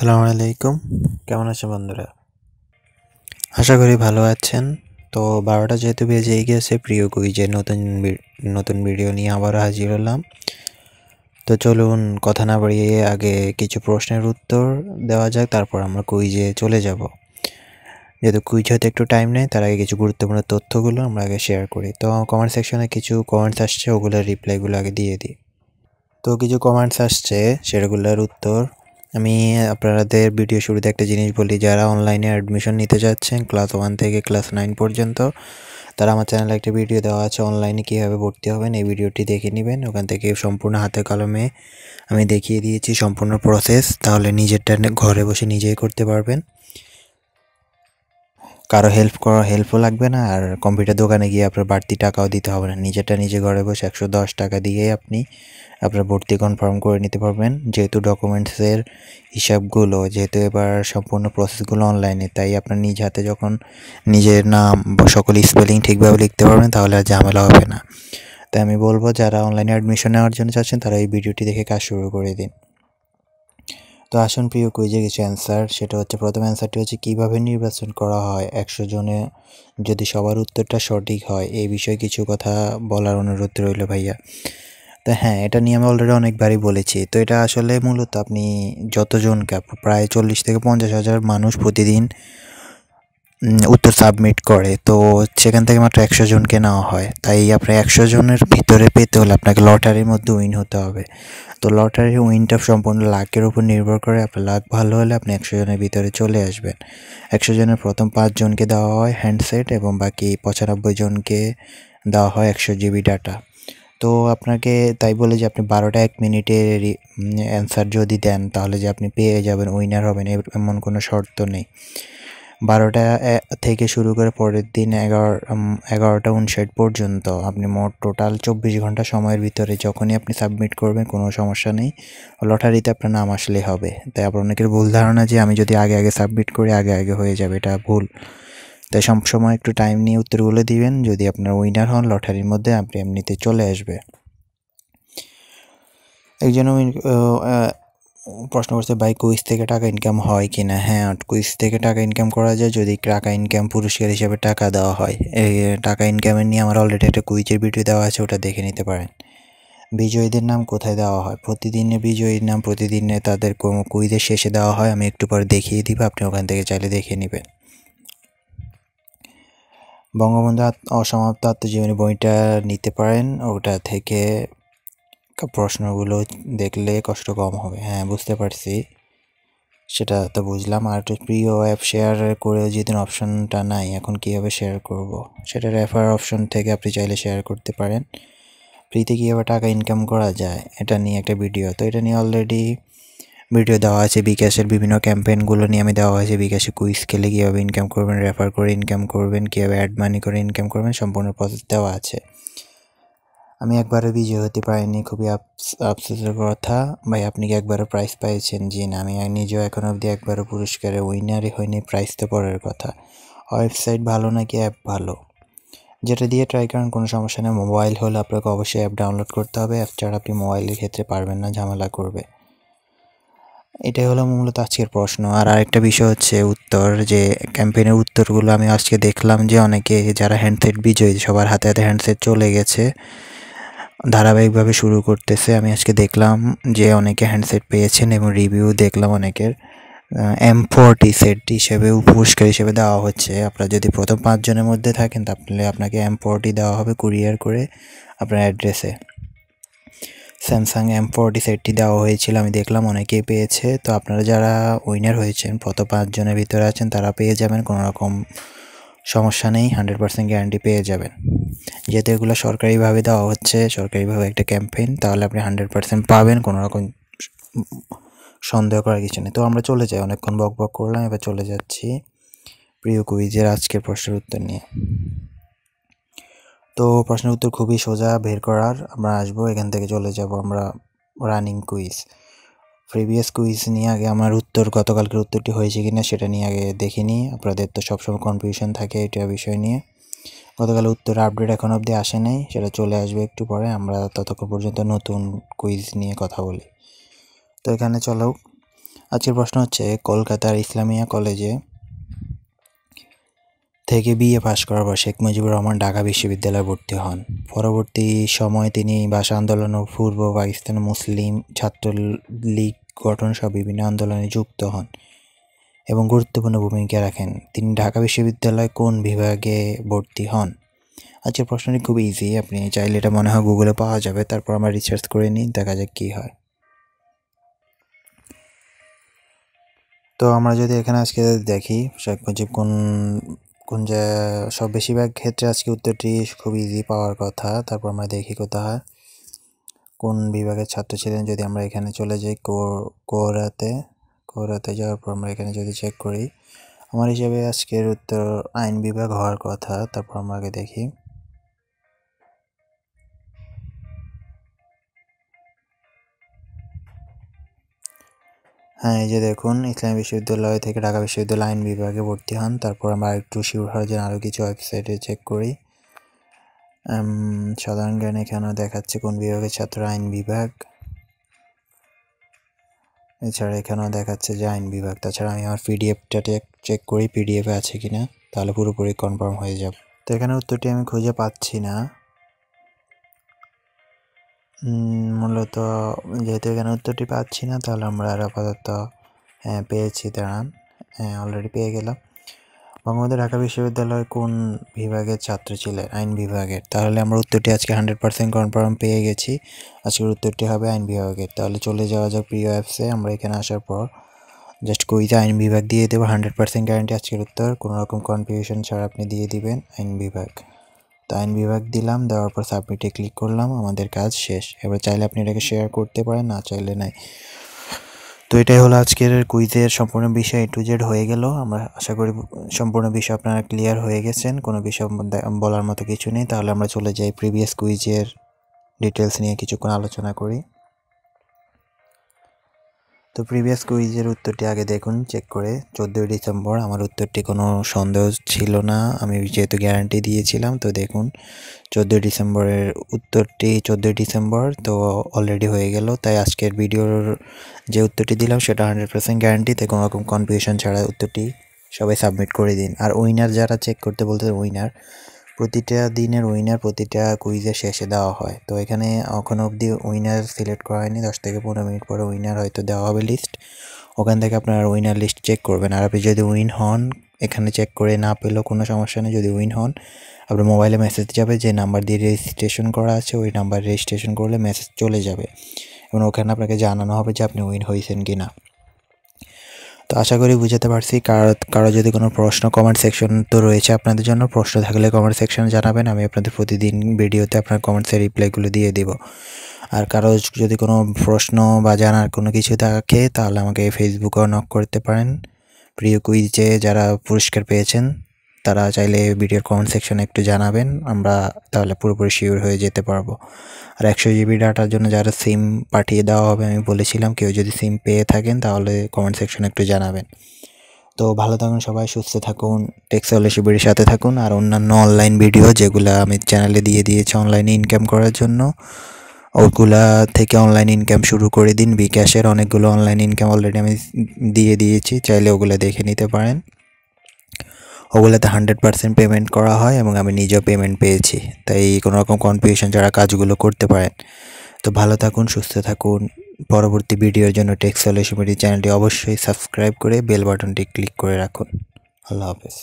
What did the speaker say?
আসসালামু আলাইকুম। কেমন আছেন বন্ধুরা? আশা করি ভালো আছেন। তো ১২টা যেহেতু বেজেই গেছে, প্রিয় কুইজের নতুন ভিডিও নিয়ে আবারও হাজির হলাম। তো চলুন কথা না বাড়িয়ে আগে কিছু প্রশ্নের উত্তর দেওয়া যাক, তারপর আমরা কুইজে চলে যাব। যেহেতু কুইজ হতে একটু টাইম নেয়, তার আগে কিছু গুরুত্বপূর্ণ তথ্যগুলো আমরা আগে শেয়ার করি। তো কমেন্ট সেকশনে কিছু কমেন্টস আসছে, ওগুলোর রিপ্লাইগুলো আগে দিয়ে দিই। তো কিছু কমেন্টস আসছে, সেগুলোর উত্তর আমি আপনাদের ভিডিও শুরুতে একটা জিনিস বলি, যারা অনলাইনে অ্যাডমিশন নিতে যাচ্ছেন ক্লাস 1 থেকে ক্লাস 9 পর্যন্ত, তারা আমার চ্যানেলে একটা ভিডিও দেওয়া আছে অনলাইনে কীভাবে ভর্তি হবেন, এই ভিডিওটি দেখে নেবেন। ওখান থেকে সম্পূর্ণ হাতে কলমে আমি দেখিয়ে দিয়েছি সম্পূর্ণ প্রসেস, তাহলে নিজেরটা ঘরে বসে নিজেই করতে পারবেন। কারো হেল্পও লাগবে না, আর কম্পিউটার দোকানে গিয়ে আপনার বাড়তি টাকাও দিতে হবে না। নিজেরটা নিজে ঘরে বসে 110 টাকা দিয়েই আপনি আপনার ভর্তি কনফার্ম করে নিতে পারবেন। যেহেতু ডকুমেন্টসের হিসাবগুলো যেহেতু এবার সম্পূর্ণ প্রসেসগুলো অনলাইনে, তাই আপনার নিজ হাতে যখন নিজের নাম বা সকল স্পেলিং ঠিকভাবে লিখতে পারবেন, তাহলে আর ঝামেলা হবে না। তাই আমি বলবো, যারা অনলাইনে অ্যাডমিশন নেওয়ার জন্য চাচ্ছেন তারা এই ভিডিওটি দেখে কাজ শুরু করে দিন। তো আসুন প্রিয় কুইজে কিছু অ্যান্সার। সেটা হচ্ছে, প্রথম অ্যান্সারটি হচ্ছে, কীভাবে নির্বাচন করা হয় 100 জনে যদি সবার উত্তরটা সঠিক হয়? এই বিষয়ে কিছু কথা বলার অনুরোধ রইল ভাইয়া। তো হ্যাঁ, এটা নিয়ে আমি অলরেডি অনেকবারই বলেছি। তো এটা আসলে মূলত আপনি যতজনকে প্রায় 40 থেকে 50 হাজার মানুষ প্রতিদিন উত্তর সাবমিট করে, তো সেখান থেকে মাত্র 100 জনকে নেওয়া হয়। তাই আপনার 100 জনের ভিতরে পেতে হলে আপনাকে লটারির মধ্যে উইন হতে হবে। তো লটারির উইনটা সম্পূর্ণ লাকের উপর নির্ভর করে। আপনার লাক ভালো হলে আপনি 100 জনের ভিতরে চলে আসবেন। 100 জনের প্রথম 5 জনকে দেওয়া হয় হ্যান্ডসেট, এবং বাকি 95 জনকে দেওয়া হয় 100 জিবি ডাটা। তো আপনাকে তাই বলে যে আপনি 12টা 1 মিনিটের অ্যান্সার যদি দেন, তাহলে যে আপনি পেয়ে যাবেন, উইনার হবেন, এমন কোনো শর্ত নেই। 12টা থেকে শুরু করে পরের দিন 11টা 59 পর্যন্ত আপনি মোট টোটাল 24 ঘন্টা সময়ের ভিতরে যখনই আপনি সাবমিট করবেন, কোনো সমস্যা নেই, লটারিতে আপনার নাম আসলেই হবে। তাই আপনার অনেকের ভুল ধারণা যে আমি যদি আগে সাবমিট করি আগে হয়ে যাবে, এটা ভুল। তাই সবসময় একটু টাইম নিয়ে উত্তরগুলো দিবেন। যদি আপনার উইনার হন, লটারির মধ্যে আপনি এমনিতে চলে আসবে। একজন প্রশ্ন করছে, ভাই কুইজ থেকে টাকা ইনকাম হয় কি না? হ্যাঁ, কুইজ থেকে টাকা ইনকাম করা যায়, যদি টাকা ইনকাম পুরস্কার হিসেবে টাকা দেওয়া হয়। এই টাকা ইনকামের নিয়ে আমার অলরেডি একটা কুইজের ভিডিও দেওয়া আছে, ওটা দেখে নিতে পারেন। বিজয়ীদের নাম কোথায় দেওয়া হয়? প্রতিদিনে বিজয়ীর নাম প্রতিদিনে তাদের কুইজের শেষে দেওয়া হয়। আমি একটু পরে দেখিয়ে দিব, আপনি ওখান থেকে চাইলে দেখে নেবেন। বঙ্গবন্ধু অসমাপ্ত আত্মজীবনী বইটা নিতে পারেন, ওটা থেকে প্রশ্নগুলো দেখলে কষ্ট কম হবে। হ্যাঁ, বুঝতে পারছি, সেটা তো বুঝলাম। আর একটা প্রিয় অ্যাপ শেয়ার করে যেদিন অপশনটা নাই, এখন কীভাবে শেয়ার করব? সেটা রেফার অপশন থেকে আপনি চাইলে শেয়ার করতে পারেন। ফ্রিতে কীভাবে টাকা ইনকাম করা যায়, এটা নিয়ে একটা ভিডিও, তো এটা নিয়ে অলরেডি ভিডিও দেওয়া আছে। বিকাশের বিভিন্ন ক্যাম্পেইনগুলো নিয়ে আমি দেওয়া হয়েছে। বিকাশে কুইজ খেলে কীভাবে ইনকাম করবেন, রেফার করে ইনকাম করবেন, কীভাবে অ্যাড মানি করে ইনকাম করবেন, সম্পূর্ণ প্রসেস দেওয়া আছে। আমি একবারও বিজয় হতে পারিনি, খুবই আফসোসের কথা। ভাই, আপনি কি একবারও প্রাইজ পেয়েছেন? জি না, আমি নিজেও এখন অবধি একবারও পুরস্কারে উইনারই হয়নি। প্রাইজ তো পরের কথা। ওয়েবসাইট ভালো নাকি অ্যাপ ভালো? যেটা দিয়ে ট্রাই করেন, কোনো সমস্যা নেই। মোবাইল হলে আপনাকে অবশ্যই অ্যাপ ডাউনলোড করতে হবে। অ্যাপ ছাড়া আপনি মোবাইলের ক্ষেত্রে পারবেন না, ঝামেলা করবে। এটাই হলো মূলত আজকের প্রশ্ন। আর আরেকটা বিষয় হচ্ছে উত্তর, যে ক্যাম্পেইনের উত্তরগুলো আমি আজকে দেখলাম যে অনেকে যারা হ্যান্ডসেট বিজয়ী, সবার হাতে হাতে হ্যান্ডসেট চলে গেছে, ধারাবাহিকভাবে শুরু করতেছে। আমি আজকে দেখলাম যে অনেকে হ্যান্ডসেট পেয়েছেন, এবং রিভিউ দেখলাম অনেকের M40 সেট হিসেবে পুরস্কার হিসেবে দেওয়া হচ্ছে। আপনারা যদি প্রথম 5 জনের মধ্যে থাকেন, তাহলে আপনাকে M40 দেওয়া হবে কুরিয়ার করে আপনার অ্যাড্রেসে। স্যামসাং M40 সেটটি দেওয়া হয়েছিল, আমি দেখলাম অনেকেই পেয়েছে। তো আপনারা যারা উইনার হয়েছেন, প্রথম 5 জনের ভিতরে আছেন, তারা পেয়ে যাবেন, কোনো রকম সমস্যা নেই, 100% গ্যারান্টি পেয়ে যাবেন। যেহেতু এগুলো সরকারিভাবে দেওয়া হচ্ছে, সরকারিভাবে একটা ক্যাম্পেইন, তাহলে আপনি 100% পাবেন, কোনো রকম সন্দেহ করার কিছু নেই। তো আমরা চলে যাই, অনেকক্ষণ বক করলাম, এবার চলে যাচ্ছি প্রিয় কুইজের আজকের প্রশ্নের উত্তর নিয়ে। তো প্রশ্নের উত্তর খুবই সোজা বের করার। আমরা আসবো, এখান থেকে চলে যাব আমরা রানিং কুইজ। প্রিভিয়াস কুইজ নিয়ে আগে আমার উত্তর, গতকালকের উত্তরটি হয়েছে কিনা সেটা নিয়ে আগে দেখিনি। আপনাদের তো সবসময় কনফিউশন থাকে এটা বিষয় নিয়ে। গতকাল উত্তর আপডেট এখন অবধি আসে নাই, সেটা চলে আসবে একটু পরে। আমরা ততক্ষণ পর্যন্ত নতুন কুইজ নিয়ে কথা বলি। তো এখানে চলো, আজকের প্রশ্ন হচ্ছে, কলকাতার ইসলামিয়া কলেজে থেকে বিএ পাশ করার পর শেখ মুজিবুর রহমান ঢাকা বিশ্ববিদ্যালয়ে ভর্তি হন। পরবর্তী সময়ে তিনি ভাষা আন্দোলন ও পূর্ব পাকিস্তানের মুসলিম ছাত্র লীগ গঠন সহ বিভিন্ন আন্দোলনে যুক্ত হন এবং গুরুত্বপূর্ণ ভূমিকা রাখেন। তিনি ঢাকা বিশ্ববিদ্যালয়ে কোন বিভাগে ভর্তি হন? আজকের প্রশ্নটি খুব ইজি, আপনি চাইলে এটা মনে হয় গুগলে পাওয়া যাবে, তারপর আমরা রিসার্চ করে নিই, দেখা যাক কী হয়। তো আমরা যদি এখানে আজকে দেখি শেখ মুজিব কোন যে সব বেশিরভাগ ক্ষেত্রে আজকে উত্তরটি খুব ইজি পাওয়ার কথা। তারপর আমরা দেখি কোথায় কোন বিভাগের ছাত্র ছিলেন। যদি আমরা এখানে চলে যাই কোরাতে যাওয়ার পর আমরা এখানে যদি চেক করি, আমার হিসেবে আজকের উত্তর আইন বিভাগ হওয়ার কথা। তারপর আমরা আগে দেখি, হ্যাঁ এই যে দেখুন, ইসলামী বিশ্ববিদ্যালয় থেকে ঢাকা বিশ্ববিদ্যালয় আইন বিভাগে ভর্তি হন। তারপর আমরা একটু শিওর হওয়ার জন্য আরও কিছু ওয়েবসাইটে চেক করি। সাধারণ জ্ঞান এখানেও দেখাচ্ছে কোন বিভাগের ছাত্র, আইন বিভাগ। এছাড়া এখানেও দেখাচ্ছে যে আইন বিভাগ। তাছাড়া আমি আমার পিডিএফটা চেক করি পিডিএফে আছে কিনা, তাহলে পুরোপুরি কনফার্ম হয়ে যাবে। তো এখানে উত্তরটি আমি খুঁজে পাচ্ছি না মূলত, যেহেতু এখানে উত্তরটি পাচ্ছি না, তাহলে আমরা আর আপাতত হ্যাঁ পেয়েছি, দাঁড়ান, হ্যাঁ অলরেডি পেয়ে গেলাম। বঙ্গবন্ধু ঢাকা বিশ্ববিদ্যালয় কোন বিভাগের ছাত্র ছিলেন? আইন বিভাগের। তাহলে আমরা উত্তরটি আজকে 100% কনফার্ম পেয়ে গেছি, আজকের উত্তরটি হবে আইন বিভাগের। তাহলে চলে যাওয়া যাক প্রিয় অ্যাপসে। আমরা এখানে আসার পর জাস্ট কুইজে আইন বিভাগ দিয়ে দেবো, 100% গ্যারান্টি আজকের উত্তর, কোনো রকম কনফিউশন ছাড়া আপনি দিয়ে দিবেন আইন বিভাগ। তো আইন বিভাগ দিলাম, দেওয়ার পর সাবমিটে ক্লিক করলাম, আমাদের কাজ শেষ। এবার চাইলে আপনি এটাকে শেয়ার করতে পারেন, না চাইলে নাই। তো এটাই হলো আজকের কুইজের সম্পূর্ণ বিষয়, A to Z হয়ে গেল। আমরা আশা করি সম্পূর্ণ বিষয় আপনারা ক্লিয়ার হয়ে গেছেন, কোনো বিষয় বলার মতো কিছু নেই। তাহলে আমরা চলে যাই প্রিভিয়াস কুইজের ডিটেলস নিয়ে কিছুক্ষণ আলোচনা করি। তো প্রিভিয়াস কুইজের উত্তরটি আগে দেখুন চেক করে, 14 ডিসেম্বর। আমার উত্তরটি কোনো সন্দেহ ছিল না, আমি যেহেতু গ্যারান্টি দিয়েছিলাম। তো দেখুন 14 ডিসেম্বরের উত্তরটি 14 ডিসেম্বর, তো অলরেডি হয়ে গেল। তাই আজকের ভিডিওর যে উত্তরটি দিলাম সেটা 100% গ্যারান্টি, তাই কোনো রকম কনফিউশন ছাড়া উত্তরটি সবাই সাবমিট করে দিন। আর উইনার যারা চেক করতে বলতে, উইনার প্রতিটা দিনের উইনার প্রতিটা কুইজের শেষে দেওয়া হয়। তো এখানে এখনও অবধি উইনার সিলেক্ট করা হয়নি, 10 থেকে 15 মিনিট পরে উইনার হয়তো দেওয়া হবে লিস্ট, ওখান থেকে আপনারা উইনার লিস্ট চেক করবেন। আর আপনি যদি উইন হন, এখানে চেক করে না পেলেও কোনো সমস্যা নেই, যদি উইন হন আপনার মোবাইলে মেসেজ যাবে, যে নাম্বার দিয়ে রেজিস্ট্রেশন করা আছে ওই নাম্বার রেজিস্ট্রেশন করলে মেসেজ চলে যাবে এবং ওখানে আপনাকে জানানো হবে যে আপনি উইন হয়েছেন কি না। তো আশা করি বুঝাতে পারছি। কারো যদি কোনো প্রশ্ন, কমেন্ট সেকশন তো রয়েছে আপনাদের জন্য, প্রশ্ন থাকলে কমেন্ট সেকশনে জানাবেন, আমি আপনাদের প্রতিদিন ভিডিওতে আপনার কমেন্টসের রিপ্লাইগুলো দিয়ে দেব। আর কারো যদি কোনো প্রশ্ন বা জানার কোনো কিছু থাকে তাহলে আমাকে ফেসবুকেও নক করতে পারেন। প্রিয় কুইজে যারা পুরস্কার পেয়েছেন তারা চাইলে ভিডিওর কমেন্ট সেকশনে একটু জানাবেন, আমরা তাহলে পুরোপুরি শিওর হয়ে যেতে পারবো। আর 100 জিবি ডাটার জন্য যারা সিম পাঠিয়ে দেওয়া হবে, আমি বলেছিলাম, কেউ যদি সিম পেয়ে থাকেন তাহলে কমেন্ট সেকশনে একটু জানাবেন। তো ভালো থাকুন সবাই, সুস্থ থাকুন, টেক সলিউশনের সাথে থাকুন। আর অন্যান্য অনলাইন ভিডিও যেগুলো আমি চ্যানেলে দিয়ে দিয়েছি অনলাইনে ইনকাম করার জন্য, ওগুলা থেকে অনলাইন ইনকাম শুরু করে দিন। বিকাশের অনেকগুলো অনলাইন ইনকাম অলরেডি আমি দিয়ে দিয়েছি, চাইলে ওগুলো দেখে নিতে পারেন। ওগুলোতে 100% পেমেন্ট করা হয় এবং আমি নিজেও পেমেন্ট পেয়েছি, তাই কোনো রকম কনফিউশন ছাড়া কাজগুলো করতে পারেন। তো ভালো থাকুন, সুস্থ থাকুন। পরবর্তী ভিডিওর জন্য টেক সলিউশন চ্যানেলটি অবশ্যই সাবস্ক্রাইব করে বেল বাটনটি ক্লিক করে রাখুন। আল্লাহ হাফেজ।